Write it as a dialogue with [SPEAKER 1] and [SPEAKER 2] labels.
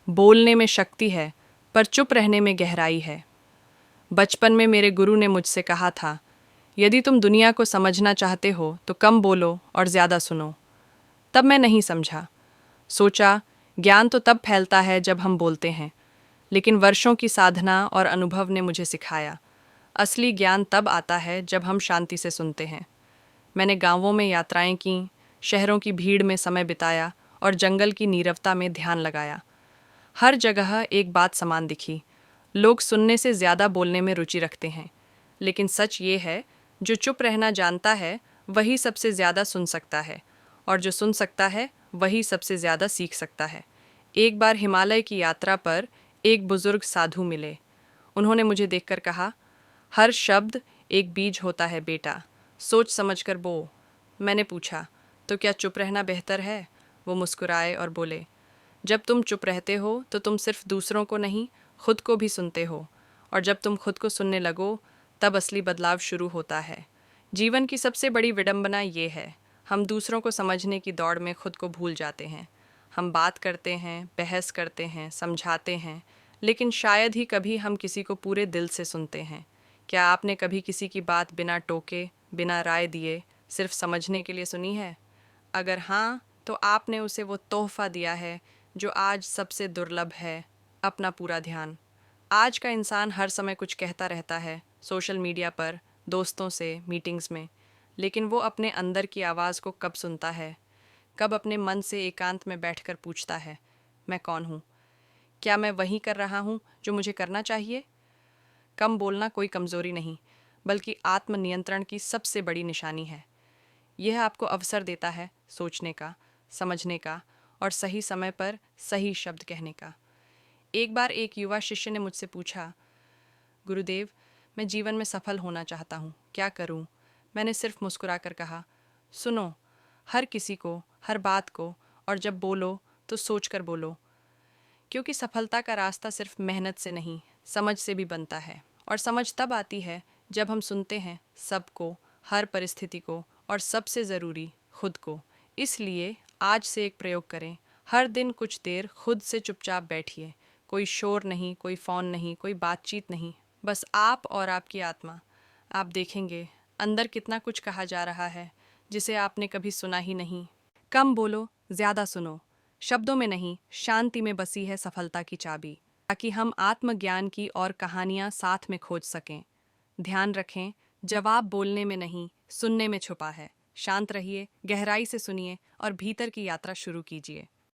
[SPEAKER 1] बोलने में शक्ति है, पर चुप रहने में गहराई है। बचपन में मेरे गुरु ने मुझसे कहा था, यदि तुम दुनिया को समझना चाहते हो तो कम बोलो और ज़्यादा सुनो। तब मैं नहीं समझा। सोचा, ज्ञान तो तब फैलता है जब हम बोलते हैं। लेकिन वर्षों की साधना और अनुभव ने मुझे सिखाया, असली ज्ञान तब आता है जब हम शांति से सुनते हैं। मैंने गांवों में यात्राएं की, शहरों की भीड़ में समय बिताया और जंगल की नीरवता में ध्यान लगाया। हर जगह एक बात समान दिखी, लोग सुनने से ज़्यादा बोलने में रुचि रखते हैं। लेकिन सच ये है, जो चुप रहना जानता है वही सबसे ज़्यादा सुन सकता है, और जो सुन सकता है वही सबसे ज़्यादा सीख सकता है। एक बार हिमालय की यात्रा पर एक बुज़ुर्ग साधु मिले। उन्होंने मुझे देखकर कहा, हर शब्द एक बीज होता है बेटा, सोच समझकर बो। मैंने पूछा, तो क्या चुप रहना बेहतर है? वो मुस्कुराए और बोले, जब तुम चुप रहते हो तो तुम सिर्फ दूसरों को नहीं, खुद को भी सुनते हो। और जब तुम खुद को सुनने लगो, तब असली बदलाव शुरू होता है। जीवन की सबसे बड़ी विडंबना ये है, हम दूसरों को समझने की दौड़ में खुद को भूल जाते हैं। हम बात करते हैं, बहस करते हैं, समझाते हैं, लेकिन शायद ही कभी हम किसी को पूरे दिल से सुनते हैं। क्या आपने कभी किसी की बात बिना टोके, बिना राय दिए, सिर्फ समझने के लिए सुनी है? अगर हाँ, तो आपने उसे वो तोहफा दिया है जो आज सबसे दुर्लभ है, अपना पूरा ध्यान। आज का इंसान हर समय कुछ कहता रहता है, सोशल मीडिया पर, दोस्तों से, मीटिंग्स में। लेकिन वो अपने अंदर की आवाज़ को कब सुनता है? कब अपने मन से एकांत में बैठकर पूछता है, मैं कौन हूँ? क्या मैं वही कर रहा हूँ जो मुझे करना चाहिए? कम बोलना कोई कमज़ोरी नहीं, बल्कि आत्मनियंत्रण की सबसे बड़ी निशानी है। यह आपको अवसर देता है सोचने का, समझने का और सही समय पर सही शब्द कहने का। एक बार एक युवा शिष्य ने मुझसे पूछा, गुरुदेव, मैं जीवन में सफल होना चाहता हूँ, क्या करूँ? मैंने सिर्फ मुस्कुराकर कहा, सुनो, हर किसी को, हर बात को, और जब बोलो तो सोच कर बोलो। क्योंकि सफलता का रास्ता सिर्फ मेहनत से नहीं, समझ से भी बनता है। और समझ तब आती है जब हम सुनते हैं सबको, हर परिस्थिति को, और सबसे ज़रूरी खुद को। इसलिए आज से एक प्रयोग करें, हर दिन कुछ देर खुद से चुपचाप बैठिए। कोई शोर नहीं, कोई फ़ोन नहीं, कोई बातचीत नहीं, बस आप और आपकी आत्मा। आप देखेंगे अंदर कितना कुछ कहा जा रहा है जिसे आपने कभी सुना ही नहीं। कम बोलो, ज़्यादा सुनो। शब्दों में नहीं, शांति में बसी है सफलता की चाबी, ताकि हम आत्मज्ञान की और कहानियाँ साथ में खोज सकें। ध्यान रखें, जवाब बोलने में नहीं, सुनने में छुपा है। शांत रहिए, गहराई से सुनिए और भीतर की यात्रा शुरू कीजिए।